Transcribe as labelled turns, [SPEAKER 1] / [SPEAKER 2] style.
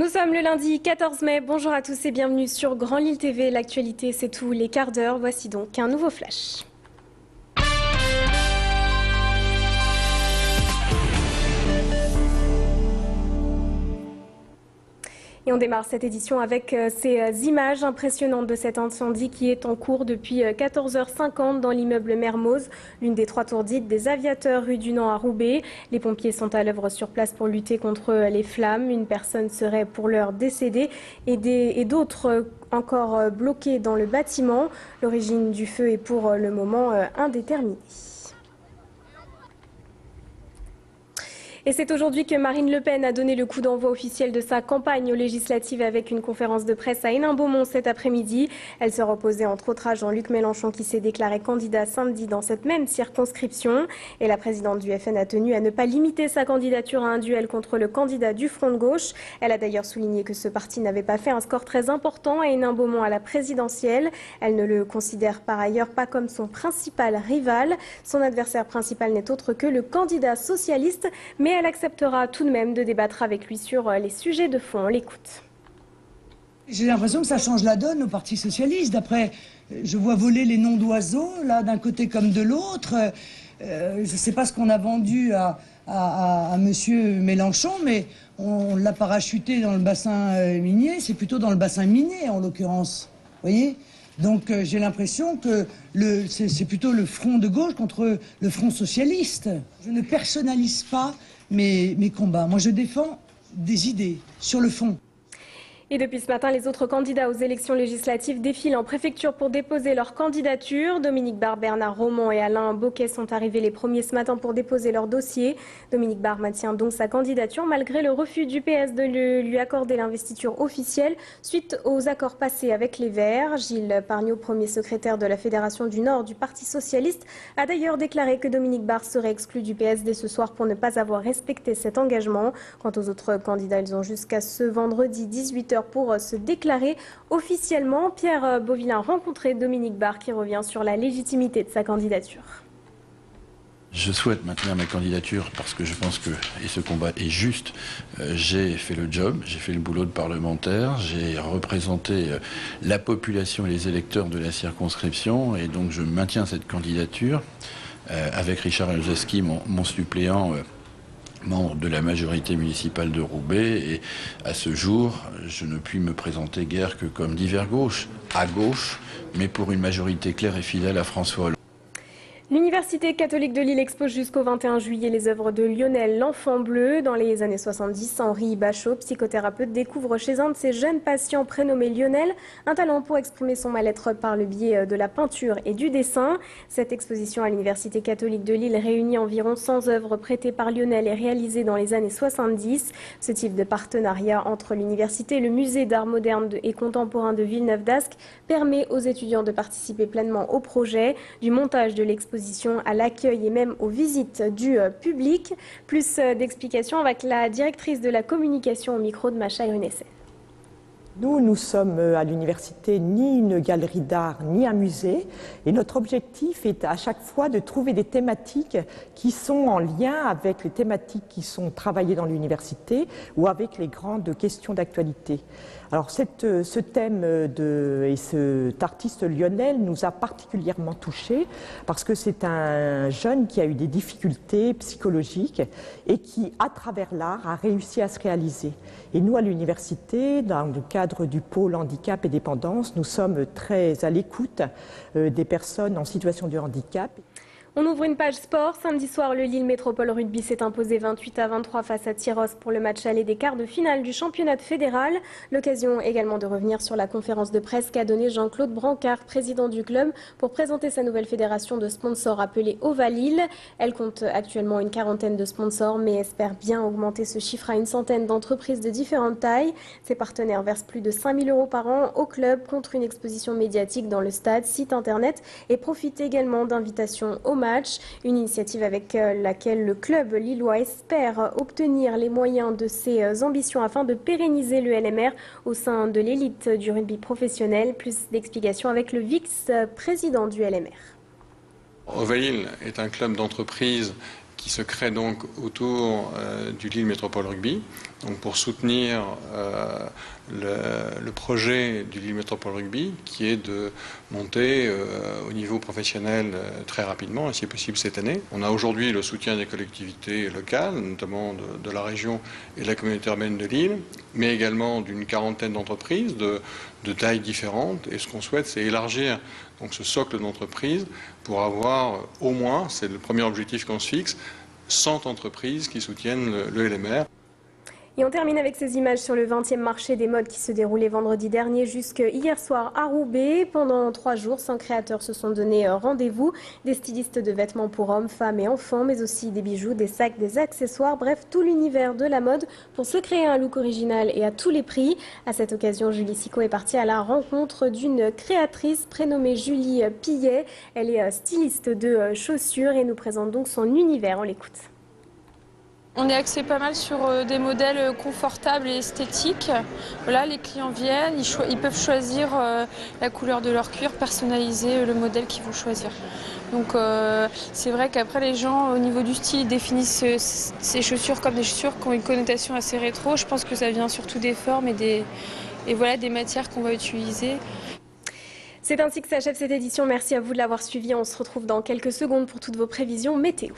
[SPEAKER 1] Nous sommes le lundi 14 mai. Bonjour à tous et bienvenue sur Grand Lille TV. L'actualité, c'est tous les quarts d'heure. Voici donc un nouveau flash. Et on démarre cette édition avec ces images impressionnantes de cet incendie qui est en cours depuis 14h50 dans l'immeuble Mermoz, l'une des 3 tours dites des Aviateurs rue du Nant à Roubaix. Les pompiers sont à l'œuvre sur place pour lutter contre les flammes. Une personne serait pour l'heure décédée et d'autres encore bloquées dans le bâtiment. L'origine du feu est pour le moment indéterminée. Et c'est aujourd'hui que Marine Le Pen a donné le coup d'envoi officiel de sa campagne aux législatives avec une conférence de presse à Hénin-Beaumont cet après-midi. Elle sera opposée entre autres à Jean-Luc Mélenchon qui s'est déclaré candidat samedi dans cette même circonscription. Et la présidente du FN a tenu à ne pas limiter sa candidature à un duel contre le candidat du Front de gauche. Elle a d'ailleurs souligné que ce parti n'avait pas fait un score très important à Hénin-Beaumont à la présidentielle. Elle ne le considère par ailleurs pas comme son principal rival. Son adversaire principal n'est autre que le candidat socialiste, mais elle acceptera tout de même de débattre avec lui sur les sujets de fond. On l'écoute.
[SPEAKER 2] J'ai l'impression que ça change la donne au Parti socialiste. D'après, je vois voler les noms d'oiseaux, là, d'un côté comme de l'autre. Je ne sais pas ce qu'on a vendu à monsieur Mélenchon, mais on l'a parachuté dans le bassin minier. C'est plutôt dans le bassin minier, en l'occurrence. Vous voyez ? Donc j'ai l'impression que c'est plutôt le front de gauche contre le front socialiste. Je ne personnalise pas mes combats. Moi, je défends des idées sur le fond.
[SPEAKER 1] Et depuis ce matin, les autres candidats aux élections législatives défilent en préfecture pour déposer leur candidature. Dominique Barr, Bernard Roman et Alain Bocquet sont arrivés les premiers ce matin pour déposer leur dossier. Dominique Barr maintient donc sa candidature malgré le refus du PS de lui accorder l'investiture officielle suite aux accords passés avec les Verts. Gilles Pargnot, premier secrétaire de la Fédération du Nord du Parti socialiste, a d'ailleurs déclaré que Dominique Barr serait exclu du PS dès ce soir pour ne pas avoir respecté cet engagement. Quant aux autres candidats, ils ont jusqu'à ce vendredi 18h pour se déclarer officiellement. Pierre Beauvillain a rencontré Dominique Barr qui revient sur la légitimité de sa candidature.
[SPEAKER 3] Je souhaite maintenir ma candidature parce que je pense que, et ce combat est juste, j'ai fait le job, j'ai fait le boulot de parlementaire, j'ai représenté la population et les électeurs de la circonscription et donc je maintiens cette candidature avec Richard Olszewski, mon suppléant, membre de la majorité municipale de Roubaix, et à ce jour, je ne puis me présenter guère que comme divers gauche, à gauche, mais pour une majorité claire et fidèle à François Hollande.
[SPEAKER 1] L'Université catholique de Lille expose jusqu'au 21 juillet les œuvres de Lionel l'Enfant Bleu. Dans les années 70, Henri Bachot, psychothérapeute, découvre chez un de ses jeunes patients prénommé Lionel un talent pour exprimer son mal-être par le biais de la peinture et du dessin. Cette exposition à l'Université catholique de Lille réunit environ 100 œuvres prêtées par Lionel et réalisées dans les années 70. Ce type de partenariat entre l'université et le musée d'art moderne et contemporain de Villeneuve-d'Ascq permet aux étudiants de participer pleinement au projet, du montage de l'exposition à l'accueil et même aux visites du public. Plus d'explications avec la directrice de la communication au micro de Macha Irunessen.
[SPEAKER 4] Nous sommes à l'université ni une galerie d'art ni un musée et notre objectif est à chaque fois de trouver des thématiques qui sont en lien avec les thématiques qui sont travaillées dans l'université ou avec les grandes questions d'actualité. Alors ce thème et cet artiste Lionel nous a particulièrement touchés parce que c'est un jeune qui a eu des difficultés psychologiques et qui, à travers l'art, a réussi à se réaliser. Et nous, à l'université, dans le cadre du pôle handicap et dépendance, nous sommes très à l'écoute des personnes en situation de handicap.
[SPEAKER 1] On ouvre une page sport. Samedi soir, le Lille Métropole Rugby s'est imposé 28-23 face à Tyros pour le match aller des quarts de finale du championnat fédéral. L'occasion également de revenir sur la conférence de presse qu'a donnée Jean-Claude Brancard, président du club, pour présenter sa nouvelle fédération de sponsors appelée Ovalille. Elle compte actuellement une quarantaine de sponsors, mais espère bien augmenter ce chiffre à une centaine d'entreprises de différentes tailles. Ses partenaires versent plus de 5 000 € par an au club contre une exposition médiatique dans le stade, site internet et profitent également d'invitations au match, une initiative avec laquelle le club lillois espère obtenir les moyens de ses ambitions afin de pérenniser le LMR au sein de l'élite du rugby professionnel. Plus d'explications avec le vice-président du LMR.
[SPEAKER 5] Ovalille est un club d'entreprise qui se crée donc autour du Lille Métropole Rugby, donc pour soutenir le projet du Lille Métropole Rugby, qui est de monter au niveau professionnel très rapidement, et si possible cette année. On a aujourd'hui le soutien des collectivités locales, notamment de la région et de la communauté urbaine de Lille, mais également d'une quarantaine d'entreprises de tailles différentes. Et ce qu'on souhaite, c'est élargir donc ce socle d'entreprises pour avoir au moins, c'est le premier objectif qu'on se fixe, 100 entreprises qui soutiennent le LMR.
[SPEAKER 1] Et on termine avec ces images sur le 20e marché des modes qui se déroulait vendredi dernier jusqu'à hier soir à Roubaix. Pendant 3 jours, 100 créateurs se sont donné rendez-vous. Des stylistes de vêtements pour hommes, femmes et enfants, mais aussi des bijoux, des sacs, des accessoires, bref, tout l'univers de la mode pour se créer un look original et à tous les prix. À cette occasion, Julie Sicot est partie à la rencontre d'une créatrice prénommée Julie Pillet. Elle est styliste de chaussures et nous présente donc son univers. On l'écoute.
[SPEAKER 6] On est axé pas mal sur des modèles confortables et esthétiques. Voilà, les clients viennent, ils peuvent choisir la couleur de leur cuir, personnaliser le modèle qu'ils vont choisir. Donc c'est vrai qu'après les gens au niveau du style définissent ces chaussures comme des chaussures qui ont une connotation assez rétro. Je pense que ça vient surtout des formes et voilà, des matières qu'on va utiliser.
[SPEAKER 1] C'est ainsi que s'achève cette édition. Merci à vous de l'avoir suivi. On se retrouve dans quelques secondes pour toutes vos prévisions météo.